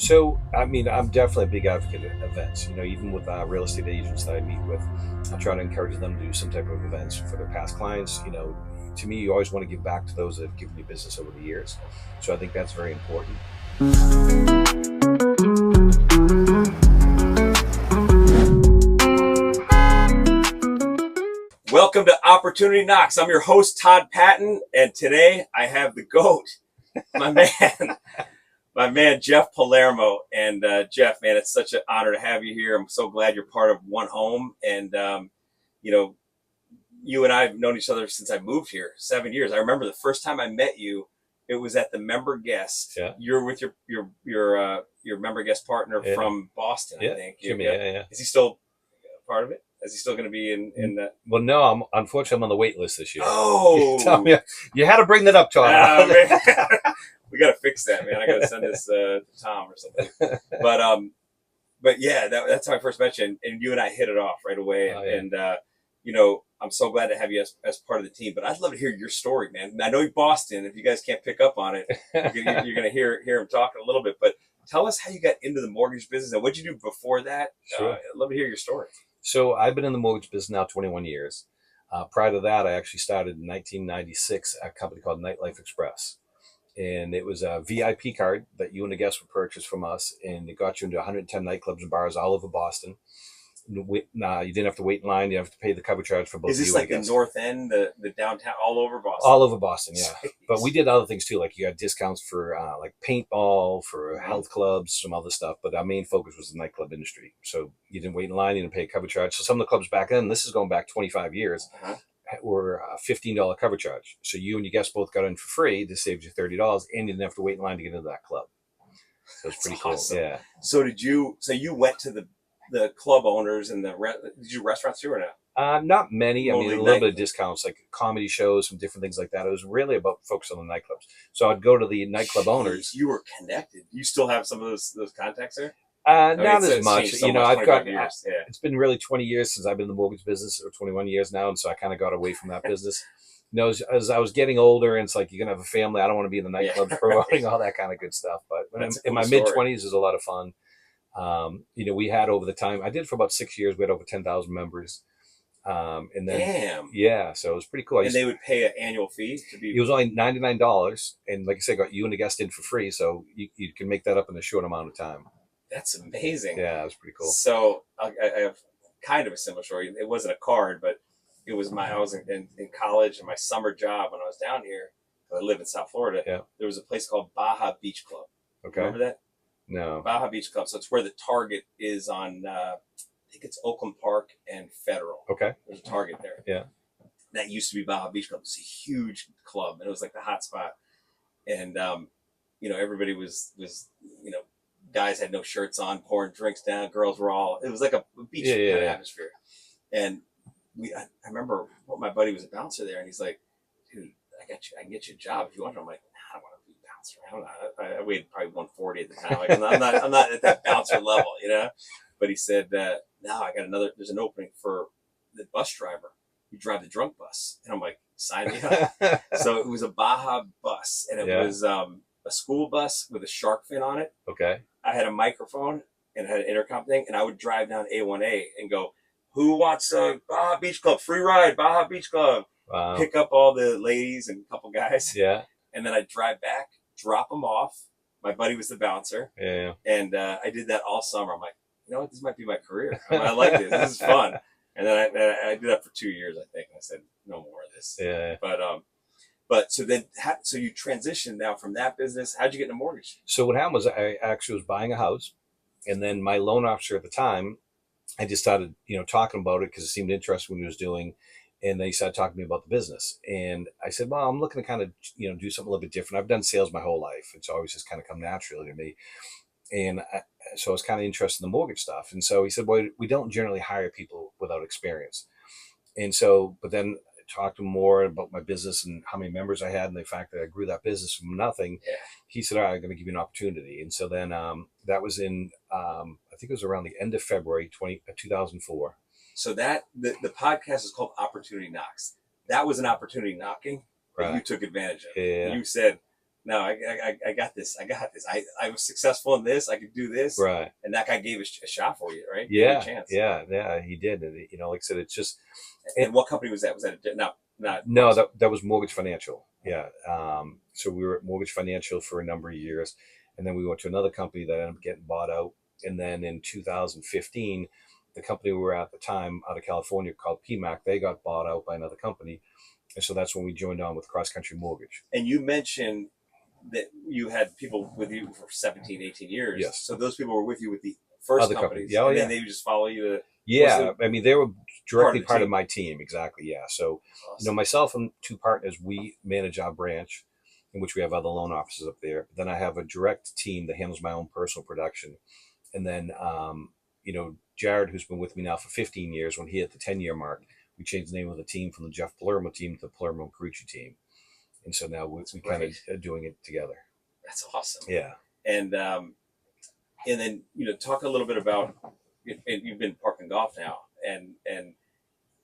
So, I mean, I'm definitely a big advocate of events. Even with real estate agents that I meet with, I try to encourage them to do some type of events for their past clients. To me, you always want to give back to those that have given you business over the years. So I think that's very important. Welcome to Opportunity Knocks. I'm your host, Todd Patton, and today I have the GOAT, my man, Jeff Palermo. And Jeff, man, it's such an honor to have you here. I'm so glad you're part of One Home. And, you and I have known each other since I moved here, 7 years. I remember the first time I met you, it was at the member guest. Yeah. You're with your member guest partner from Boston, I think. Jimmy, yeah. Is he still part of it? Is he still going to be in that? Well, no, unfortunately, I'm on the wait list this year. Oh, you had to bring that up, Todd. We got to fix that, man. I got to send this to Tom or something. But yeah, that's how I first met you, and you and I hit it off right away. Oh, yeah. And I'm so glad to have you as part of the team. But I'd love to hear your story, man. I know you're Boston. If you guys can't pick up on it, you're going to hear him talking a little bit. But tell us how you got into the mortgage business and what you do before that. Sure. I'd love to hear your story. So I've been in the mortgage business now 21 years. Prior to that, I actually started in 1996 a company called Nightlife Express. And it was a VIP card that you and the guests would purchase from us. And it got you into 110 nightclubs and bars all over Boston. You didn't have to wait in line. You didn't have to pay the cover charge for both of you. Is this like the North End, the downtown, all over Boston? All over Boston, yeah. But we did other things too. Like you got discounts for like paintball, for health clubs, some other stuff. But our main focus was the nightclub industry. So you didn't wait in line. You didn't pay a cover charge. So some of the clubs back then, this is going back 25 years, were a $15 cover charge. So you and your guests both got in for free. This saved you $30, and you didn't have to wait in line to get into that club. So it's pretty awesome. Cool. Yeah. So you went to the club owners and did you restaurants too or not? Not many. I mean, a little bit of discounts, like comedy shows, some different things like that. It was really about focusing on the nightclubs. So I'd go to the nightclub owners. You were connected. You still have some of those contacts there? Not as much. I've got. It's been really 20 years since I've been in the mortgage business, or 21 years now, and so I kind of got away from that business. As I was getting older, and it's like, you're gonna have a family. I don't want to be in the nightclubs promoting all that kind of good stuff. But in my mid-20s, it was a lot of fun. We had over the time, I did for about 6 years, we had over 10,000 members. And then, damn. Yeah, so it was pretty cool. And they would pay an annual fee to be. It was only $99. And like I said, got you and the guest in for free. So you can make that up in a short amount of time. That's amazing. Yeah, it was pretty cool. So I have kind of a similar story. It wasn't a card, but it was I was in college, and my summer job when I was down here, I live in South Florida. Yeah. There was a place called Baja Beach Club. Okay. Remember that? No. Baja Beach Club. So it's where the Target is on, I think it's Oakland Park and Federal. Okay. There's a Target there. Yeah. That used to be Baja Beach Club. It's a huge club, and it was like the hot spot. And, everybody was, guys had no shirts on, pouring drinks down. Girls were it was like a beach kind of atmosphere. And I remember my buddy was a bouncer there, and he's like, dude, I can get you a job if you want. I'm like, I don't want to be a bouncer. I weighed probably 140 at the time. Like, I'm not at that bouncer level, But he said, no, there's an opening for the bus driver. You drive the drunk bus. And I'm like, sign me up. So it was a Baja bus, and it was a school bus with a shark fin on it. Okay. I had a microphone and had an intercom thing, and I would drive down A1A and go, who wants a Baja Beach Club? Free ride, Baja Beach Club. Wow. Pick up all the ladies and a couple guys. Yeah. And then I'd drive back, drop them off. My buddy was the bouncer. Yeah. And I did that all summer. I'm like, you know what? This might be my career. I like this. This is fun. And then I did that for 2 years, I think. And I said, no more of this. Yeah. But so you transitioned now from that business. How'd you get into mortgage? So what happened was I actually was buying a house, and then my loan officer at the time, I just started, talking about it because it seemed interesting what he was doing. And they started talking to me about the business. And I said, well, I'm looking to kind of, do something a little bit different. I've done sales my whole life. It's always just kind of come naturally to me. And so I was kind of interested in the mortgage stuff. And so he said, well, we don't generally hire people without experience. And so, but then I talked to him more about my business and how many members I had and the fact that I grew that business from nothing. Yeah. He said, all right, I'm going to give you an opportunity. And so then that was in, I think it was around the end of February 2004. So the podcast is called Opportunity Knocks. That was an opportunity knocking that you took advantage of. Yeah. You said, no, I got this. I got this. I was successful in this. I could do this. Right. And that guy gave a shot for you, right? Gave you a Yeah. chance. Yeah. He did. And, like I said, it's just, And what company was that? Was that not no, that was Mortgage Financial. Yeah. So we were at Mortgage Financial for a number of years. And then we went to another company that ended up getting bought out. And then in 2015, the company we were at the time out of California called PMAC, they got bought out by another company. And so that's when we joined on with Cross Country Mortgage. And you mentioned that you had people with you for 17, 18 years. Yes. So those people were with you with the first Other companies. Yeah, and then they would just follow you to. Yeah. I mean, they were directly part team. of my team. Exactly. Yeah. So, Awesome. myself and two partners, we manage our branch, in which we have other loan officers up there. Then I have a direct team that handles my own personal production. And then, Jared, who's been with me now for 15 years, when he hit the 10-year mark, we changed the name of the team from the Jeff Palermo team to the Palermo and Carucci Team. And so now we kind of are doing it together. That's awesome. Yeah. And then, talk a little bit about, and you've been parking golf now. And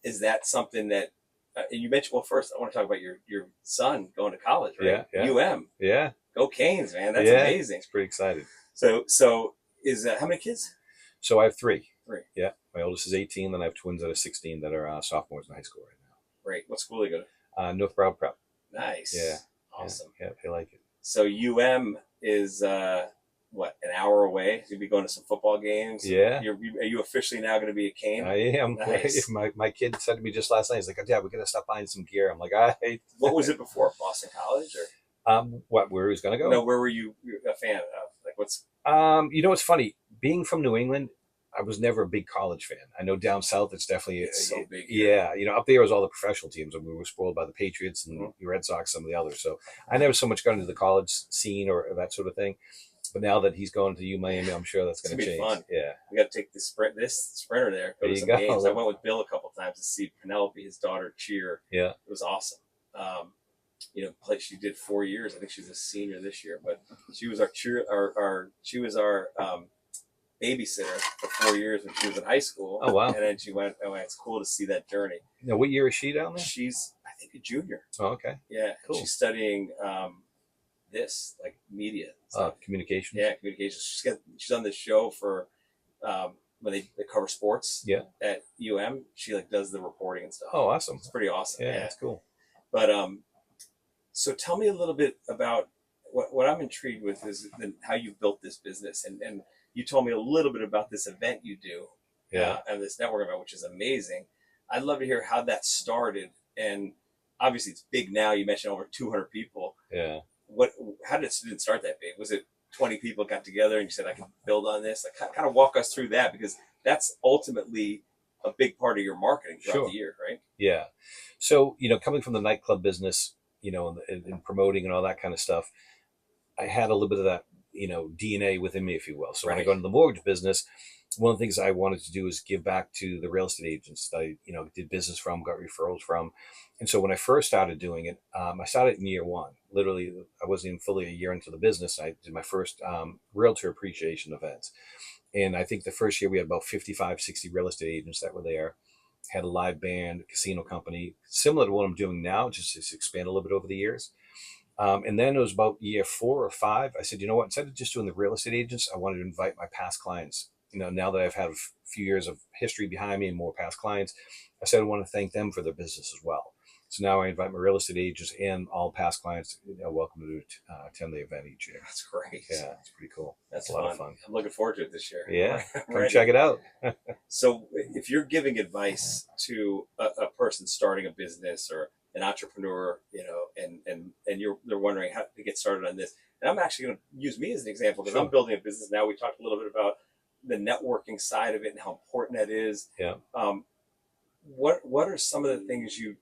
is that something that, and you mentioned, well, first I want to talk about your son going to college, right? Yeah. UM. Yeah. Go Canes, man. That's amazing. It's pretty excited. So is how many kids? So I have three. Three. Yeah. My oldest is 18. Then I have twins that are 16 that are sophomores in high school right now. Great. What school do you go to? North Broward Prep. Nice. Yeah. Awesome. Yeah, they like it. So UM is what, an hour away? You'll be going to some football games. Yeah. Are you officially now going to be a Cane? I am. Nice. My kid said to me just last night, he's like, "Oh, Dad, we're gonna stop buying some gear." I'm like, "I hate." What was it before? Boston College or? Where he was gonna go? No, where were you a fan of? Like, what's? It's funny. Being from New England, I was never a big college fan. I know down south it's definitely so big here. Yeah, up there was all the professional teams, and we were spoiled by the Patriots and the Red Sox, some of the others. So I never so much got into the college scene or that sort of thing. But now that he's going to U Miami, I'm sure that's going to change. Fun. Yeah, we got to take this sprinter there. Go to some games. I went with Bill a couple times to see Penelope, his daughter, cheer. Yeah, it was awesome. She did 4 years. I think she's a senior this year, but she was she was our babysitter for 4 years when she was in high school. Oh wow! And then she went. Oh, it's cool to see that journey. Now, what year is she down there? She's, I think, a junior. Oh, okay. Yeah, cool. She's studying this, like, media. Communications. Yeah, communications. She's on this show for when they cover sports. Yeah. At UM, she does the reporting and stuff. Oh, awesome! It's pretty awesome. Yeah, that's cool. But so tell me a little bit about what I'm intrigued with is how you built this business, and you told me a little bit about this event you do. Yeah. And this network event, which is amazing. I'd love to hear how that started, and obviously it's big now. You mentioned over 200 people. Yeah. How did it start that big? Was it 20 people got together and you said, I can build on this? Like, kind of walk us through that, because that's ultimately a big part of your marketing throughout the year, right? Yeah. So, coming from the nightclub business, and promoting and all that kind of stuff, I had a little bit of that, DNA within me, if you will. So when I got into the mortgage business, one of the things I wanted to do is give back to the real estate agents that I, did business from, got referrals from. And so when I first started doing it, I started in year one. Literally, I wasn't even fully a year into the business. I did my first realtor appreciation event. And I think the first year we had about 55, 60 real estate agents that were there, had a live band, a casino company, similar to what I'm doing now, just to expand a little bit over the years. And then it was about year 4 or 5. I said, you know what, instead of just doing the real estate agents, I wanted to invite my past clients. Now that I've had a few years of history behind me and more past clients, I said I want to thank them for their business as well. So now I invite my real estate agents and all past clients, welcome to attend the event each year. That's great. Yeah, it's pretty cool. That's a lot of fun. I'm looking forward to it this year. Yeah, come check it out. So if you're giving advice to a person starting a business or an entrepreneur, and they're wondering how to get started on this, and I'm actually going to use me as an example, because I'm building a business now. We talked a little bit about the networking side of it and how important that is. Yeah. What are some of the things you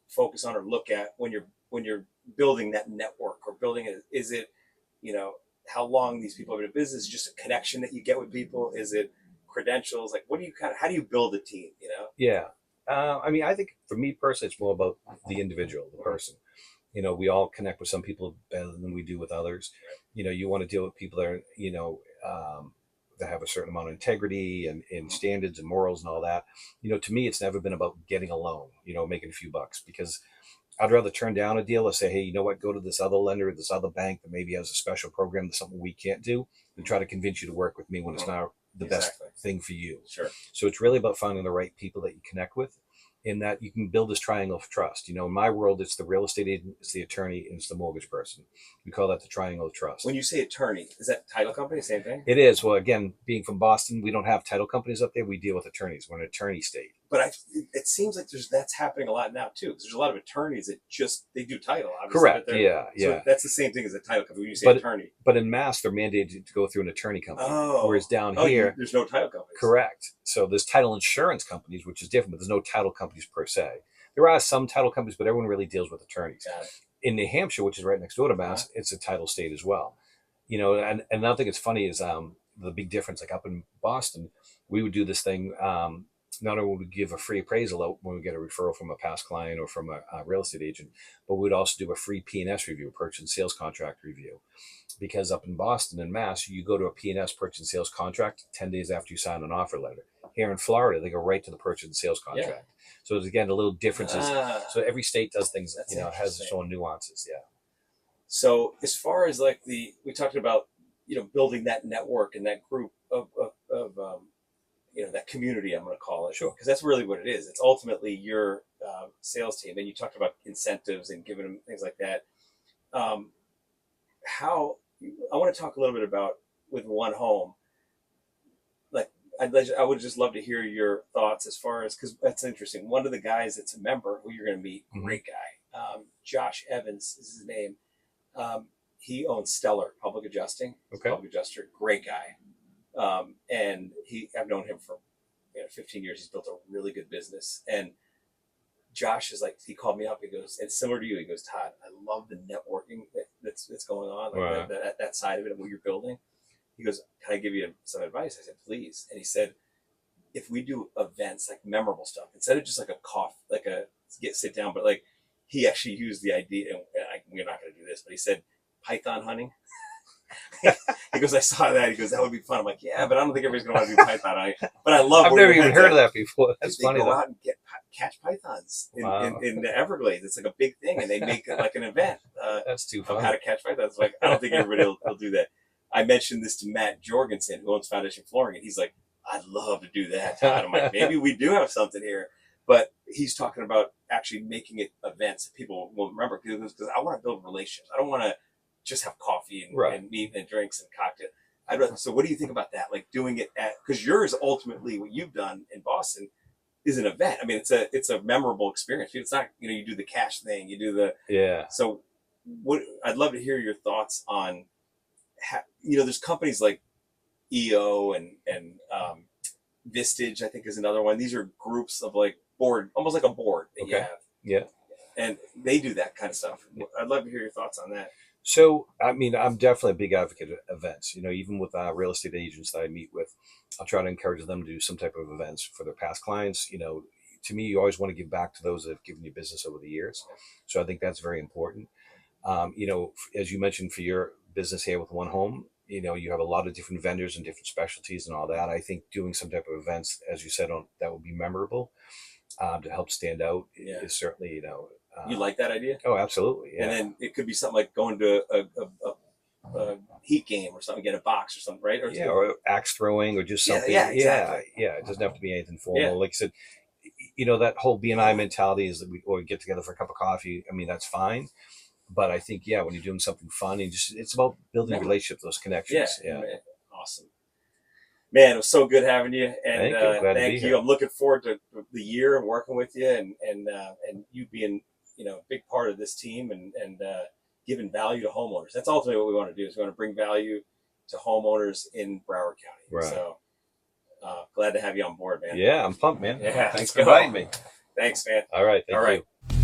focus on or look at when you're building that network or building it? Is it, how long these people have been in business? Just a connection that you get with people? Is it credentials? Like, how do you build a team? Yeah. I think for me personally, it's more about the individual, the person. We all connect with some people better than we do with others. You want to deal with people that are, that have a certain amount of integrity and standards and morals and all that. To me, it's never been about getting a loan, making a few bucks, because I'd rather turn down a deal or say, hey, you know what, go to this other lender, this other bank that maybe has a special program that's something we can't do, than try to convince you to work with me when it's not the best thing for you. Sure. So it's really about finding the right people that you connect with, in that you can build this triangle of trust. You know, in my world, it's the real estate agent, it's the attorney, and it's the mortgage person. We call that the triangle of trust. When you say attorney, is that title company, same thing? It is. Well, again, being from Boston, we don't have title companies up there. We deal with attorneys. We're an attorney state. But it seems like that's happening a lot now too, because there's a lot of attorneys that they do title. Obviously, correct. But yeah. So that's the same thing as a title company when you say attorney. But in Mass, they're mandated to go through an attorney company. Oh. Whereas down here, there's no title companies. Correct. So there's title insurance companies, which is different, but there's no title companies per se. There are some title companies, but everyone really deals with attorneys. Got it. In New Hampshire, which is right next door to Mass, it's a title state as well. You know, and another thing that's funny is the big difference. Like up in Boston, we would do this thing. Not only would we give a free appraisal out when we get a referral from a past client or from a real estate agent, but we'd also do a free P&S review, a purchase and sales contract review. Because up in Boston and Mass, you go to a P&S purchase and sales contract 10 days after you sign an offer letter. Here in Florida, they go right to the purchase and sales contract. Yeah. So there's, again, a little differences. So every state does things, has its own nuances. Yeah. So as far as like we talked about, building that network and that group of that community, I'm going to call it. Sure. Because that's really what it is. It's ultimately your sales team. And you talked about incentives and giving them things like that. How I want to talk a little bit about with One Home. Like I would just love to hear your thoughts as far as, because that's interesting. One of the guys that's a member who you're going to meet, great guy, Josh Evans is his name. He owns Stellar Public Adjusting. Okay. Public adjuster, great guy. And I've known him for 15 years. He's built a really good business. And Josh is like, he called me up. He goes, and similar to you, he goes, Todd, I love the networking that's going on, like right. that side of it and what you're building. He goes, can I give you some advice? I said, please. And he said, if we do events, like memorable stuff, instead of just like a cough, like sit down, but like he actually used the idea, and we're not going to do this, but he said, python hunting. He goes, I saw that. He goes, that would be fun. I'm like, yeah, but I don't think everybody's going to want to do python hunting. But I love. I've never even heard of that before. That's funny. They go out and catch pythons in the Everglades. It's like a big thing, and they make it like an event. That's too funny. How to catch pythons. Like, I don't think everybody will do that. I mentioned this to Matt Jorgensen, who owns Foundation Flooring, and he's like, I'd love to do that, Todd. I'm like, maybe we do have something here. But he's talking about actually making it events that people will remember, because I want to build relationships. I don't want to just have coffee and meat and drinks and cocktail. So what do you think about that? Like doing it because yours ultimately, what you've done in Boston is an event. I mean, it's a memorable experience. It's not, you do the cash thing, you do the, So I'd love to hear your thoughts on, there's companies like EO and Vistage, I think is another one. These are groups of like board, almost like a board that you have. Yeah. And they do that kind of stuff. I'd love to hear your thoughts on that. So, I mean, I'm definitely a big advocate of events. Even with real estate agents that I meet with, I'll try to encourage them to do some type of events for their past clients. To me, you always want to give back to those that have given you business over the years. So I think that's very important. As you mentioned for your business here with One Home, you have a lot of different vendors and different specialties and all that. I think doing some type of events, as you said, that would be memorable to help stand out is certainly, you like that idea? Oh, absolutely. Yeah. And then it could be something like going to a Heat game or something, get a box or something, right? Or axe throwing or just something. Yeah, exactly. Yeah. It doesn't have to be anything formal. Yeah. Like I said, that whole BNI mentality is that we get together for a cup of coffee. I mean, that's fine. But I think, when you're doing something fun, it's about building relationships, those connections. Yeah. Man. Awesome. Man, it was so good having you. And thank you. I'm looking forward to the year and working with you and you being, a big part of this team and giving value to homeowners. That's ultimately what we want to do, is we want to bring value to homeowners in Broward County. Right. So glad to have you on board, man. Yeah, I'm pumped, man. Yeah, thanks for inviting me. Thanks, man. All right. Thank you.